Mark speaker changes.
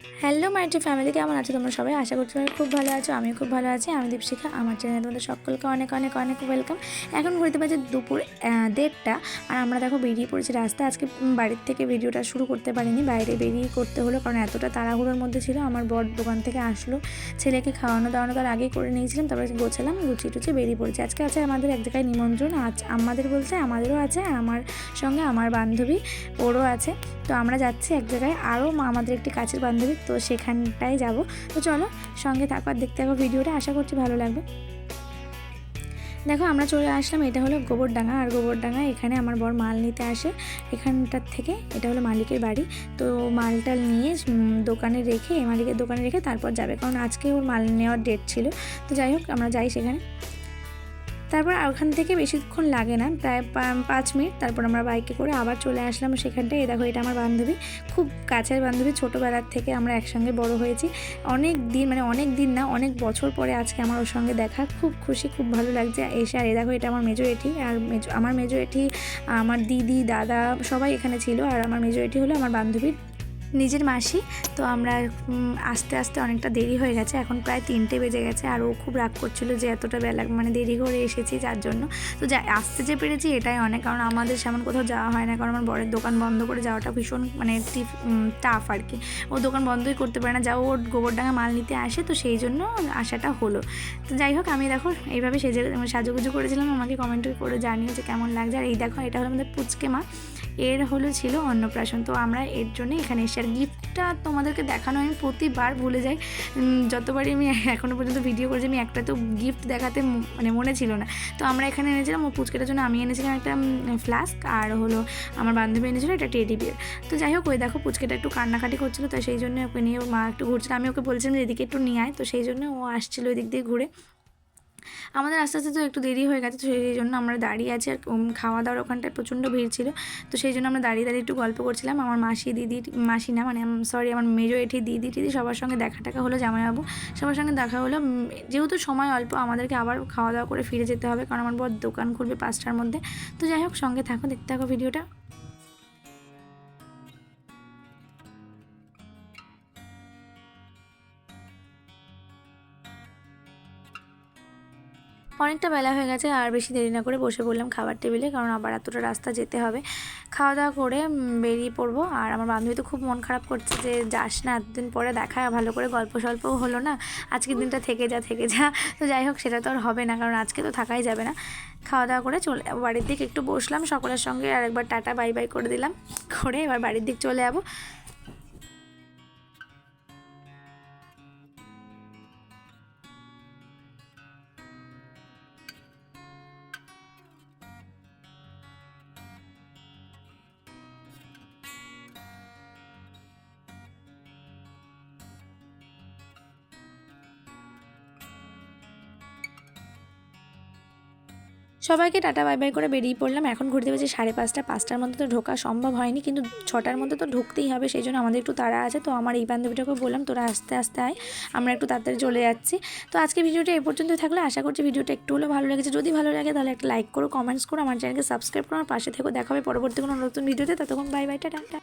Speaker 1: Hello my two family, কেমন আছো তোমরা সবাই? আশা করছি তোমরা খুব ভালো আছো। আমিও খুব ভালো আছি। আমি দীপশিখা। আমার চ্যানেলে তোমাদের সকলকে অনেক অনেক অনেক ওয়েলকাম। এখন ঘুরতে পারছি দুপুর 1:30 আর আমরা দেখো বেরিয়ে পড়েছি রাস্তায়। আজকে বাড়ির থেকে ভিডিওটা শুরু করতে পারিনি, বাইরে বেরিয়ে করতে হলো, কারণ এতটা তাড়াহুড়োর মধ্যে ছিল। আমার বর দোকান থেকে আসলো, ছেলেকে খাওয়ানো দাওয়ানো তার আগেই করে নিয়েছিলাম, তারপরে গোছালাম, গুছিয়ে টুচিয়ে বেরিয়ে পড়েছি। আজকে আছে আমাদের এক জায়গায় নিমন্ত্রণ। আজ আমাদের বলতে আমাদেরও আছে, আর আমার সঙ্গে আমার বান্ধবী ওরও আছে। তো আমরা যাচ্ছি এক জায়গায়, আরও আমাদের একটি কাছের বান্ধবী, তো সেখানটায় যাব। তো চলো সঙ্গে থাকো আর দেখতে থাকো ভিডিওটা, আশা করছি ভালো লাগবে। দেখো আমরা চলে আসলাম, এটা হলো গোবরডাঙ্গা। আর গোবরডাঙ্গা এখানে আমার বর মাল নিতে আসে এখানটার থেকে। এটা হলো মালিকের বাড়ি। তো মালটা নিয়ে দোকানে রেখে, মালিকের দোকানে রেখে তারপর যাবে, কারণ আজকে ওর মাল নেওয়ার ডেট ছিল। তো যাই হোক আমরা যাই সেখানে। তারপর ওখান থেকে বেশিক্ষণ লাগে না, প্রায় 5 মিনিট। তারপর আমরা বাইকে করে আবার চলে আসলাম সেখানটায়। এই দেখো এটা আমার বান্ধবী, খুব কাছের বান্ধবী, ছোটোবেলার থেকে আমরা একসঙ্গে বড় হয়েছি। অনেক দিন, মানে অনেক দিন না, অনেক বছর পরে আজকে আমার ওর সঙ্গে দেখা। খুব খুশি, খুব ভালো লাগছে এসে। আর এই দেখো এটা আমার মেজো এঠি। আর আমার মেজো এঠি, আমার দিদি দাদা সবাই এখানে ছিল। আর আমার মেজো এঠি হলো আমার বান্ধবীর নিজের মাসি। তো আমরা আস্তে আস্তে অনেকটা দেরি হয়ে গেছে, এখন প্রায় 3টে বেজে গেছে। আর ও খুব রাগ করছিলো যে এতটা বেলা, মানে দেরি করে এসেছি যার জন্য। তো আসতে যে পেরেছি এটাই অনেক, কারণ আমাদের সেমন কোথাও যাওয়া হয় না, কারণ আমার বরের দোকান বন্ধ করে যাওয়াটা ভীষণ মানে টাফ আর কি। ও দোকান বন্ধই করতে পারে না, যাও ওর গোবরডাঙ্গা মাল নিতে আসে, তো সেই জন্য আসাটা হলো। তো যাই হোক আমি দেখো এইভাবে সাজুগুজু করেছিলাম, আমাকে কমেন্ট করে জানিও যে কেমন লাগছে। আর এই দেখো এটা হলো আমাদের পুচকে মা, এর ছিল অন্নপ্রাশন। তো আমরা এর জন্য এখানে এসে, আর গিফটটা তোমাদেরকে দেখানো আমি প্রতিবার ভুলে যাই। যতবারই আমি এখনও পর্যন্ত ভিডিও করেছি, আমি একটা তো গিফট দেখাতে মানে মনে ছিল না। তো আমরা এখানে এনেছিলাম ও পুচকেটার জন্য, আমি এনেছিলাম একটা ফ্লাস্ক, আর হলো আমার বান্ধবী এনেছিল একটা টেডি বিয়ার। তো যাই হোক ওই দেখো পুচকেটা একটু কান্নাকাটি করছিলো, তো সেই জন্য ওকে নিয়ে ওর মা একটু ঘুরছিল। আমি ওকে বলছিলাম যে এদিকে একটু নিয়ে আয়, তো সেই জন্য ও আসছিলো এদিক দিয়ে ঘুরে। আমাদের আস্তে আস্তে তো একটু দেরি হয়ে গেছে, তো সেই জন্য আমরা দাঁড়িয়ে আছি। আর খাওয়া দাওয়ার ওখানটায় প্রচণ্ড ভিড় ছিল, তো সেই জন্য আমরা দাঁড়িয়ে দাঁড়িয়ে একটু গল্প করছিলাম। আমার মাসি দিদি, মাসি না মানে সরি, আমার মেজো এঠি দিদি টিদি সবার সঙ্গে দেখা টাকা হলো, জামাইবাবু সবার সঙ্গে দেখা হলো। যেহেতু সময় অল্প, আমাদেরকে আবার খাওয়া দাওয়া করে ফিরে যেতে হবে, কারণ আমার বর দোকান খুলবে 5টার মধ্যে। তো যাই হোক সঙ্গে থাকো, দেখতে থাকো ভিডিওটা। অনেকটা বেলা হয়ে গেছে, আর বেশি দেরি না করে বসে পড়লাম খাবার টেবিলে, কারণ আবার এতটা রাস্তা যেতে হবে। খাওয়া দাওয়া করে বেরিয়ে পড়বো। আর আমার বান্ধবী তো খুব মন খারাপ করছে যে যাস না, এতদিন পরে দেখা, ভালো করে গল্প স্বল্পও হলো না, আজকের দিনটা থেকে যা থেকে যা। তো যাই হোক সেটা তো আর হবে না, কারণ আজকে তো থাকাই যাবে না। খাওয়া দাওয়া করে চলে বাড়ির দিক একটু বসলাম সকলের সঙ্গে, আর একবার টাটা বাই বাই করে দিলাম, করে এবার বাড়ির দিক চলে যাবো। সবাইকে টাটা বাই বাই করে বেরিয়ে পড়লাম। এখন ঘুরতে পেরেছি 5:30। 5টার মধ্যে তো ঢোকা সম্ভব হয়নি, কিন্তু 6টার মধ্যে তো ঢুকতেই হবে, সেই জন্য আমাদের একটু তাড়া আছে। তো আমার এই বান্ধবীটাকে বললাম তোরা আস্তে আস্তে আয়, আমরা একটু তাড়াতাড়ি চলে যাচ্ছি। তো আজকে ভিডিওটা এ পর্যন্তই থাকলে, আশা করছি ভিডিওটা একটু হলেও ভালো লেগেছে। যদি ভালো লাগে তাহলে একটা লাইক করো, কমেন্টস করো, আমার চ্যানেলকে সাবস্ক্রাইব করো, আমার পাশে থেকে দেখা হবে পরবর্তী কোনো নতুন ভিডিওতে। ততক্ষণ বাই বাই, টাটা।